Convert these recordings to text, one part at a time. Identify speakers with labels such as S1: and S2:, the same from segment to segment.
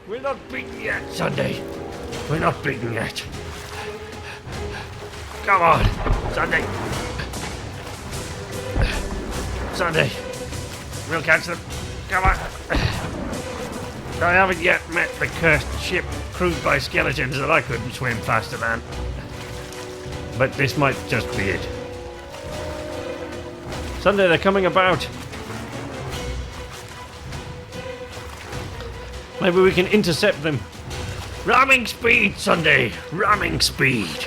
S1: We're not beaten yet, Sundae. We're not beaten yet. Come on, Sundae. Sundae. We'll catch them. Come on. I haven't yet met the cursed ship crewed by skeletons that I couldn't swim faster than. But this might just be it. Sundae, they're coming about. Maybe we can intercept them. Ramming speed, Sundae! Ramming speed!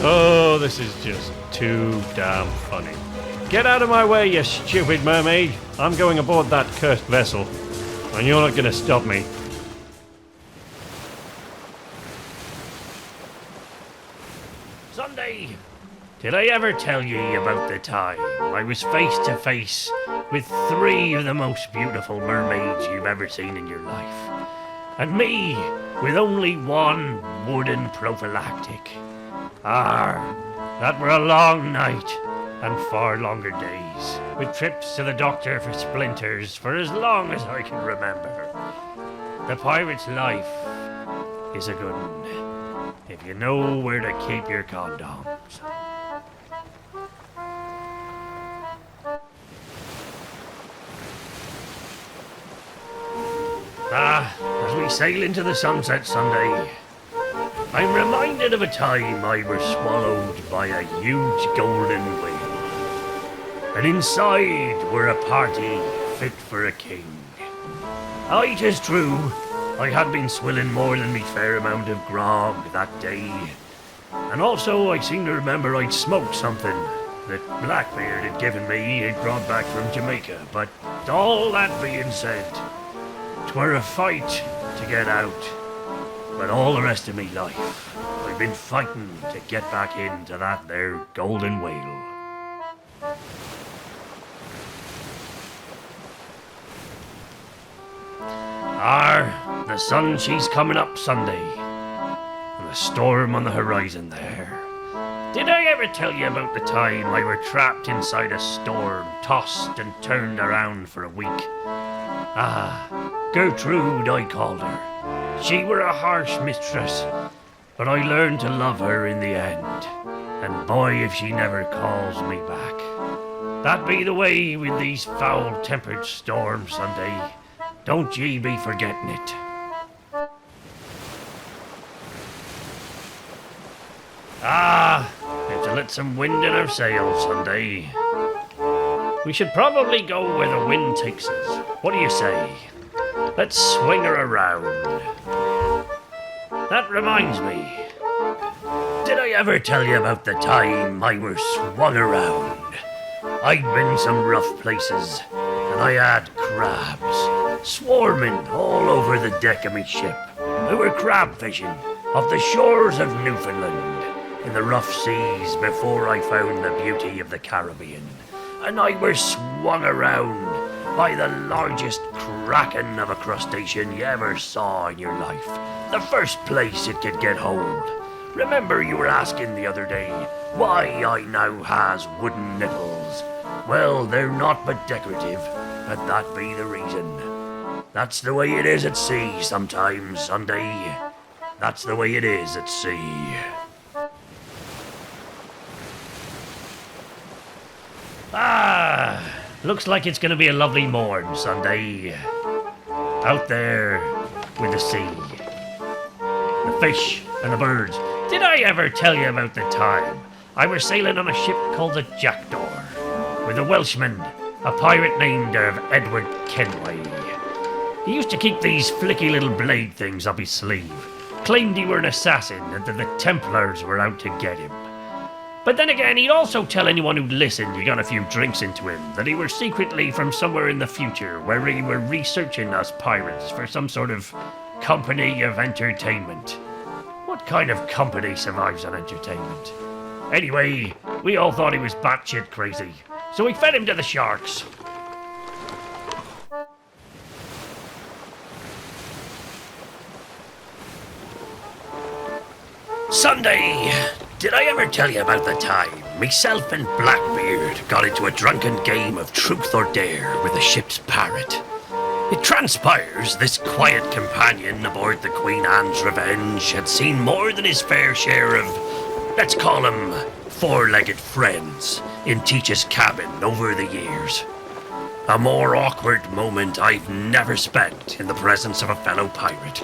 S1: Oh, this is just too damn funny. Get out of my way, you stupid mermaid! I'm going aboard that cursed vessel, and you're not going to stop me. Sundae! Did I ever tell you about the time I was face to face with 3 of the most beautiful mermaids you've ever seen in your life? And me with only 1 wooden prophylactic. That were a long night and far longer days, with trips to the doctor for splinters for as long as I can remember. The pirate's life is a good one, if you know where to keep your condoms. As we sail into the sunset Sundae, I'm reminded of a time I was swallowed by a huge golden whale. And inside were a party fit for a king. Aye, 'tis true, I had been swilling more than me fair amount of grog that day. And also I seem to remember I'd smoked something that Blackbeard had given me he'd brought back from Jamaica. But all that being said, 'twere a fight to get out. But all the rest of me life, I've been fighting to get back into that there golden whale. The sun she's coming up Sundae, and a storm on the horizon there. Did I ever tell you about the time I were trapped inside a storm, tossed and turned around for a week? Gertrude I called her. She were a harsh mistress, but I learned to love her in the end. And boy, if she never calls me back. That be the way with these foul-tempered storms, Sundae. Don't ye be forgetting it. Have to let some wind in our sails, Sundae. We should probably go where the wind takes us. What do you say? Let's swing her around. That reminds me. Did I ever tell you about the time I were swung around? I'd been some rough places, and I had crabs. swarming all over the deck of me ship. We were crab fishing off the shores of Newfoundland in the rough seas before I found the beauty of the Caribbean. And I were swung around by the largest kraken of a crustacean you ever saw in your life. The first place it could get hold. Remember you were asking the other day why I now has wooden nipples? Well, they're not but decorative, but that be the reason. That's the way it is at sea sometimes, Sundae. That's the way it is at sea. Looks like it's gonna be a lovely morn, Sundae. Out there with the sea. The fish and the birds. Did I ever tell you about the time I was sailing on a ship called the Jackdaw with a Welshman, a pirate named Edward Kenway? He used to keep these flicky little blade things up his sleeve. Claimed he were an assassin and that the Templars were out to get him. But then again, he'd also tell anyone who'd listen he got a few drinks into him that he were secretly from somewhere in the future where he were researching us pirates for some sort of company of entertainment. What kind of company survives on entertainment? Anyway, we all thought he was batshit crazy, so we fed him to the sharks. Sundae! Did I ever tell you about the time myself and Blackbeard got into a drunken game of truth or dare with the ship's parrot? It transpires this quiet companion aboard the Queen Anne's Revenge had seen more than his fair share of, let's call them, four-legged friends in Teach's cabin over the years. A more awkward moment I've never spent in the presence of a fellow pirate.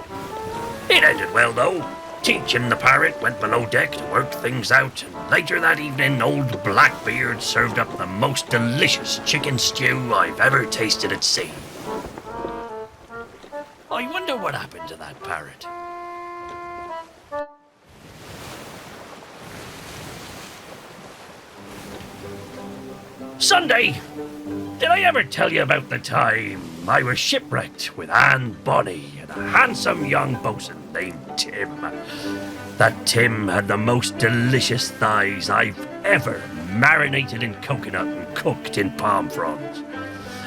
S1: It ended well, though. Teach and the parrot went below deck to work things out, and later that evening old Blackbeard served up the most delicious chicken stew I've ever tasted at sea. I wonder what happened to that parrot. Sundae! Did I ever tell you about the time I was shipwrecked with Anne Bonny and a handsome young boatswain named Tim? That Tim had the most delicious thighs I've ever marinated in coconut and cooked in palm fronds.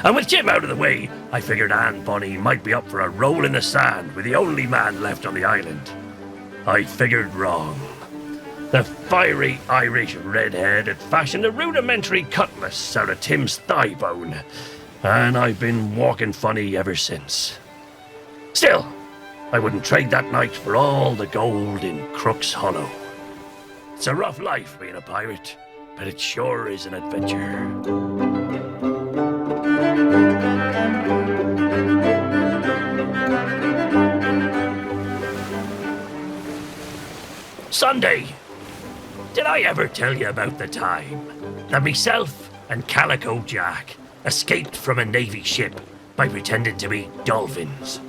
S1: And with Tim out of the way, I figured Anne Bonny might be up for a roll in the sand with the only man left on the island. I figured wrong. The fiery Irish redhead had fashioned a rudimentary cutlass out of Tim's thigh bone, and I've been walking funny ever since. Still, I wouldn't trade that night for all the gold in Crook's Hollow. It's a rough life being a pirate, but it sure is an adventure. Sundae! Did I ever tell you about the time that myself and Calico Jack escaped from a Navy ship by pretending to be dolphins?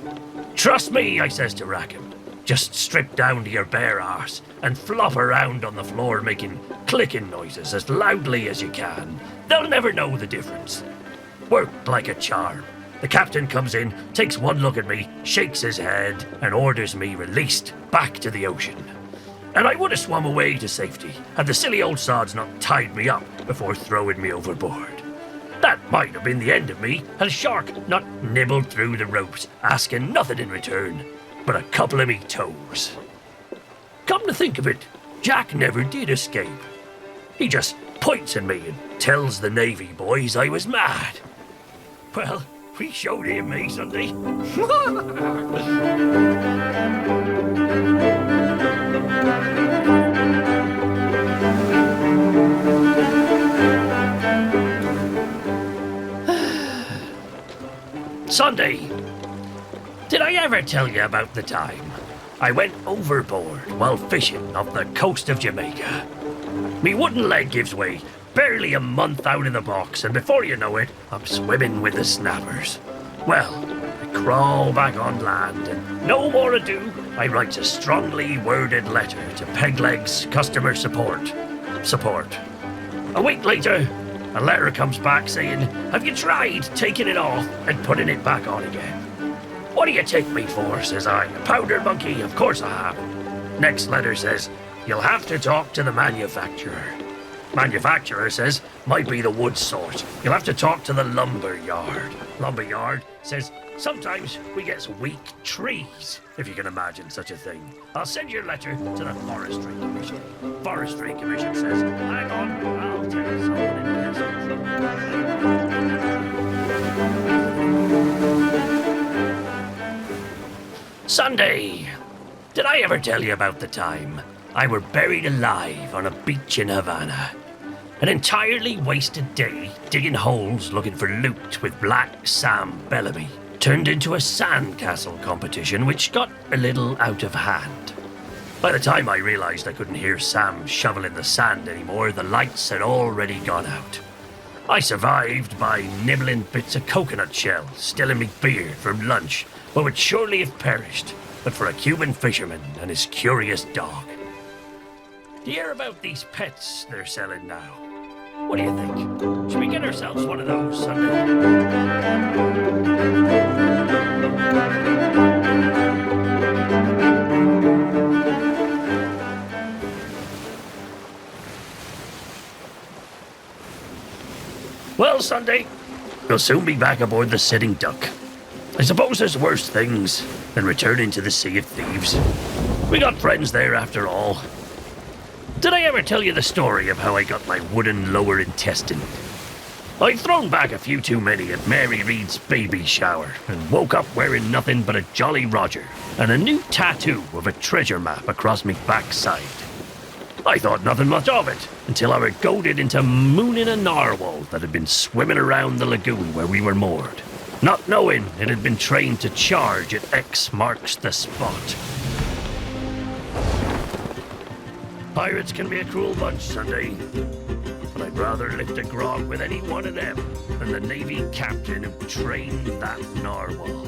S1: Trust me, I says to Rackham, just strip down to your bare arse and flop around on the floor making clicking noises as loudly as you can. They'll never know the difference. Worked like a charm. The captain comes in, takes one look at me, shakes his head, and orders me released back to the ocean. And I would have swum away to safety had the silly old sods not tied me up before throwing me overboard. That might have been the end of me had a shark not nibbled through the ropes, asking nothing in return but a couple of me toes. Come to think of it, Jack never did escape. He just points at me and tells the Navy boys I was mad. Well, we showed him, eh, Sunday? Sunday, did I ever tell you about the time I went overboard while fishing off the coast of Jamaica? Me wooden leg gives way, barely a month out of the box, and before you know it, I'm swimming with the snappers. Well, I crawl back on land, and no more ado, I writes a strongly worded letter to Pegleg's customer support. A week later, a letter comes back saying, have you tried taking it off and putting it back on again? do you take me for, says I. A powder monkey, of course I have. Next letter says, you'll have to talk to the manufacturer. Manufacturer says, might be the wood sort. You'll have to talk to the lumber yard. Lumber yard says, sometimes we get weak trees, if you can imagine such a thing. I'll send your letter to the Forestry Commission. Forestry Commission says, hang on, I'll tell you someone in the Sunday. Did I ever tell you about the time I were buried alive on a beach in Havana? An entirely wasted day digging holes looking for loot with Black Sam Bellamy turned into a sandcastle competition which got a little out of hand. By the time I realized I couldn't hear Sam shoveling the sand anymore, the lights had already gone out. I survived by nibbling bits of coconut shell still in me beard from lunch, but would surely have perished but for a Cuban fisherman and his curious dog. Do you hear about these pets they're selling now? What do you think? Should we get ourselves one of those Sunday? Well, Sunday, we'll soon be back aboard the Sitting Duck. I suppose there's worse things than returning to the Sea of Thieves. We got friends there after all. Did I ever tell you the story of how I got my wooden lower intestine? I'd thrown back a few too many at Mary Reed's baby shower and woke up wearing nothing but a Jolly Roger and a new tattoo of a treasure map across me backside. I thought nothing much of it until I were goaded into mooning a narwhal that had been swimming around the lagoon where we were moored, not knowing it had been trained to charge at X marks the spot. Pirates can be a cruel bunch, Sunday, but I'd rather lift a grog with any one of them than the Navy captain who trained that narwhal.